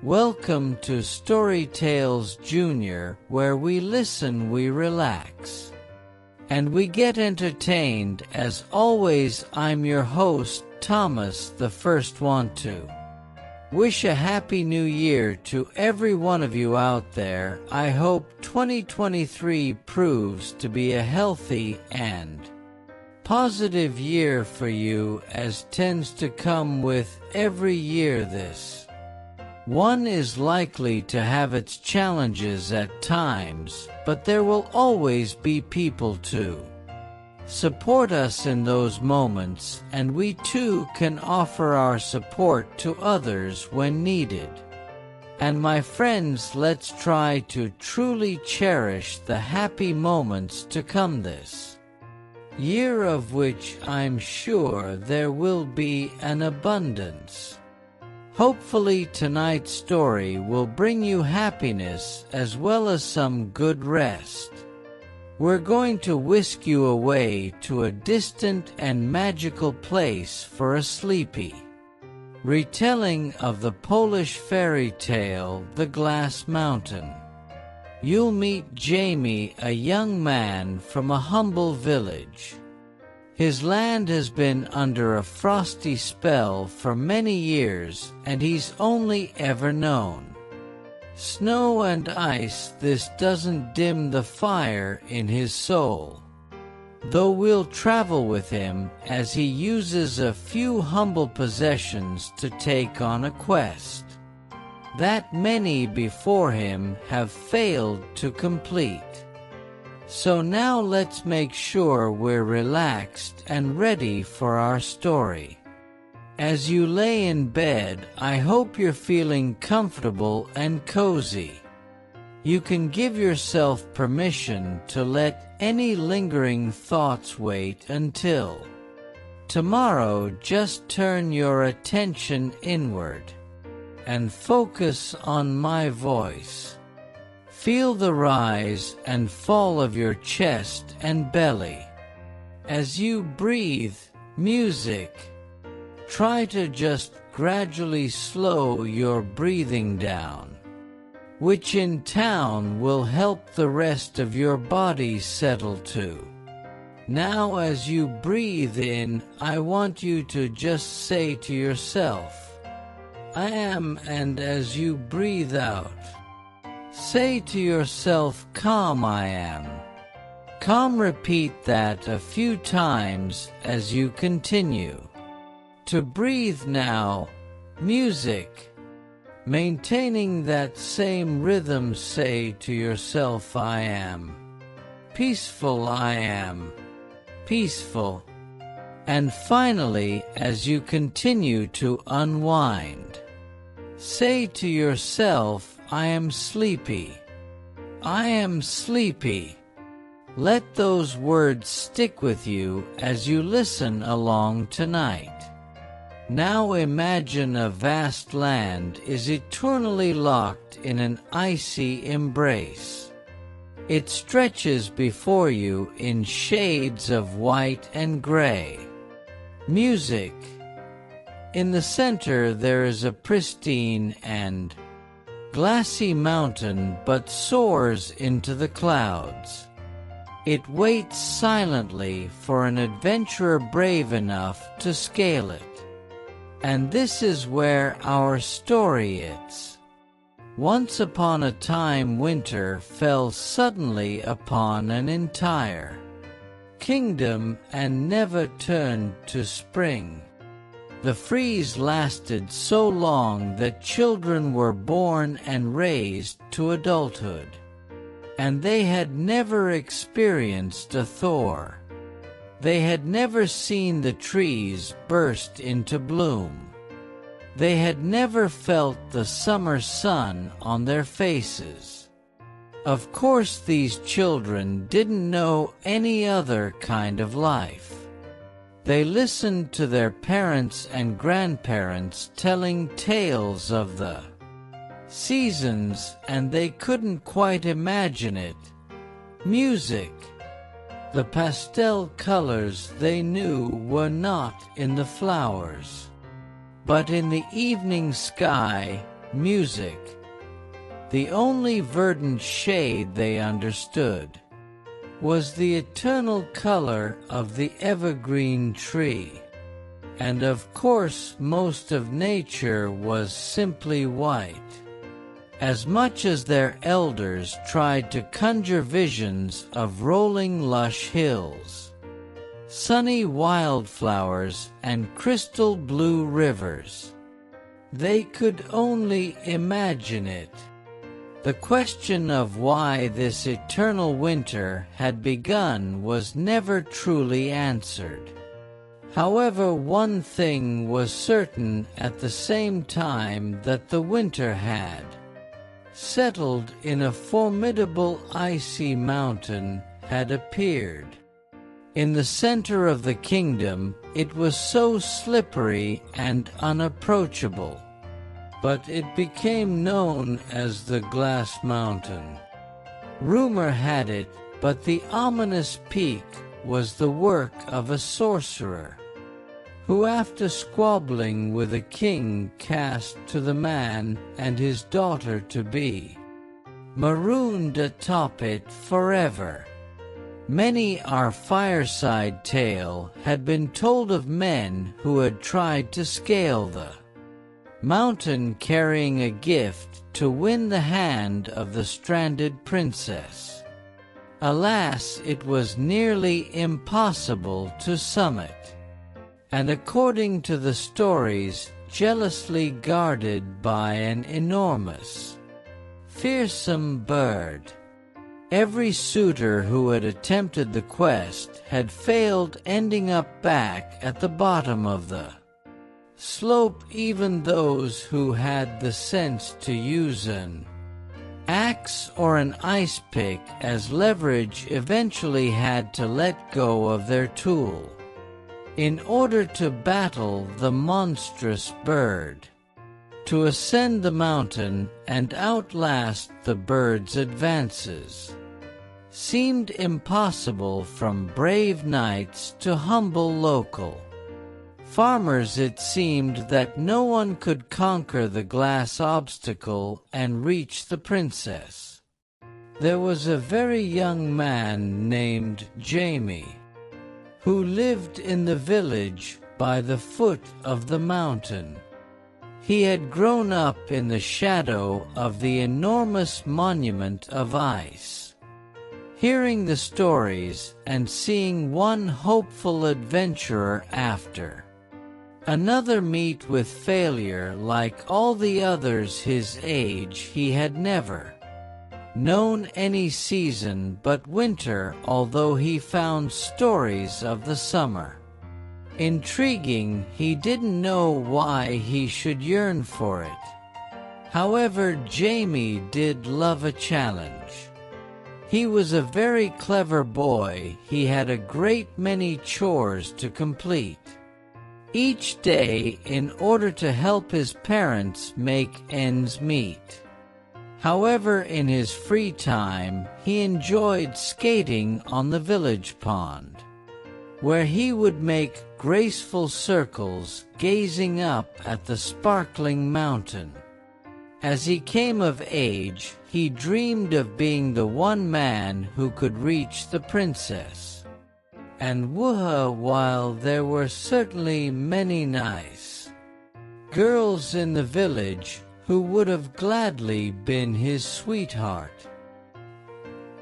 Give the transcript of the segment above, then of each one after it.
Welcome to Story Tales Junior, where we listen, we relax, and we get entertained. As always, I'm your host, Thomas, the first one to wish a happy new year to every one of you out there. I hope 2023 proves to be a healthy and positive year for you, as tends to come with every year. This one is likely to have its challenges at times, but there will always be people to support us in those moments, and we too can offer our support to others when needed. And my friends, let's try to truly cherish the happy moments to come this year, of which I'm sure there will be an abundance. Hopefully tonight's story will bring you happiness as well as some good rest. We're going to whisk you away to a distant and magical place for a sleepy retelling of the Polish fairy tale, The Glass Mountain. You'll meet Jamie, a young man from a humble village. His land has been under a frosty spell for many years, and he's only ever known snow and ice. This doesn't dim the fire in his soul, though we'll travel with him as he uses a few humble possessions to take on a quest that many before him have failed to complete. So now let's make sure we're relaxed and ready for our story. As you lay in bed, I hope you're feeling comfortable and cozy. You can give yourself permission to let any lingering thoughts wait until tomorrow. Just turn your attention inward and focus on my voice. Feel the rise and fall of your chest and belly as you breathe. Music. Try to just gradually slow your breathing down, which in turn will help the rest of your body settle too. Now as you breathe in, I want you to just say to yourself, I am, and as you breathe out, say to yourself, calm, I am. Calm. Repeat that a few times as you continue to breathe. Now, music. Maintaining that same rhythm, say to yourself, I am peaceful, I am peaceful. And finally, as you continue to unwind, say to yourself, I am sleepy, I am sleepy. Let those words stick with you as you listen along tonight. Now imagine a vast land is eternally locked in an icy embrace. It stretches before you in shades of white and gray. Music. In the center there is a pristine and glassy mountain, but soars into the clouds. It waits silently for an adventurer brave enough to scale it. And this is where our story is. Once upon a time, winter fell suddenly upon an entire kingdom and never turned to spring. The freeze lasted so long that children were born and raised to adulthood, and they had never experienced a thaw. They had never seen the trees burst into bloom. They had never felt the summer sun on their faces. Of course, these children didn't know any other kind of life. They listened to their parents and grandparents telling tales of the seasons, and they couldn't quite imagine it. Music. The pastel colors they knew were not in the flowers, but in the evening sky. music. The only verdant shade they understood was the eternal color of the evergreen tree. And of course most of nature was simply white. As much as their elders tried to conjure visions of rolling lush hills, sunny wildflowers and crystal blue rivers, they could only imagine it. The question of why this eternal winter had begun was never truly answered. However, one thing was certain at the same time, that the winter had settled in a formidable icy mountain had appeared. In the center of the kingdom, it was so slippery and unapproachable, but it became known as the Glass Mountain. Rumor had it, but the ominous peak was the work of a sorcerer, who after squabbling with a king cast to the man and his daughter-to-be marooned atop it forever. Many our fireside tale had been told of men who had tried to scale the mountain carrying a gift to win the hand of the stranded princess. Alas, it was nearly impossible to summit, and according to the stories, jealously guarded by an enormous, fearsome bird. Every suitor who had attempted the quest had failed, ending up back at the bottom of the slope. Even those who had the sense to use an axe or an ice pick as leverage eventually had to let go of their tool in order to battle the monstrous bird. To ascend the mountain and outlast the bird's advances seemed impossible, from brave knights to humble local farmers. It seemed that no one could conquer the glass obstacle and reach the princess. There was a very young man named Jamie, who lived in the village by the foot of the mountain. He had grown up in the shadow of the enormous monument of ice, hearing the stories and seeing one hopeful adventurer after another meet with failure. Like all the others his age, he had never known any season but winter, although he found stories of the summer intriguing. He didn't know why he should yearn for it. However, Jamie did love a challenge. He was a very clever boy. He had a great many chores to complete each day in order to help his parents make ends meet. However, in his free time, he enjoyed skating on the village pond, where he would make graceful circles gazing up at the sparkling mountain. As he came of age, he dreamed of being the one man who could reach the princess and woo her. While there were certainly many nice girls in the village who would have gladly been his sweetheart,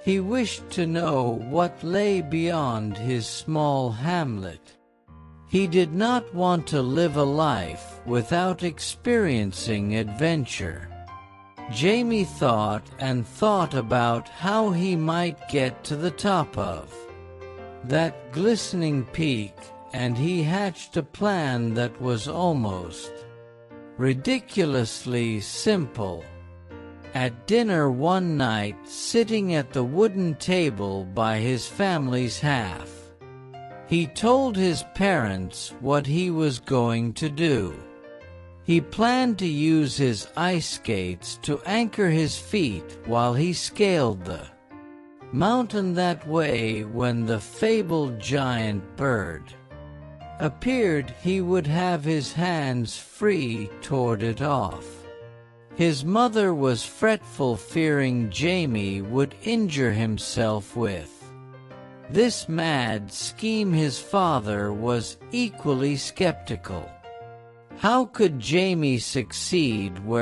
he wished to know what lay beyond his small hamlet. He did not want to live a life without experiencing adventure. Jamie thought and thought about how he might get to the top of that glistening peak, and he hatched a plan that was almost ridiculously simple. At dinner one night, sitting at the wooden table by his family's hearth, he told his parents what he was going to do. He planned to use his ice skates to anchor his feet while he scaled the mountain. That way, when the fabled giant bird appeared, he would have his hands free to ward it off. His mother was fretful, fearing Jamie would injure himself with this mad scheme. His father was equally skeptical. How could Jamie succeed where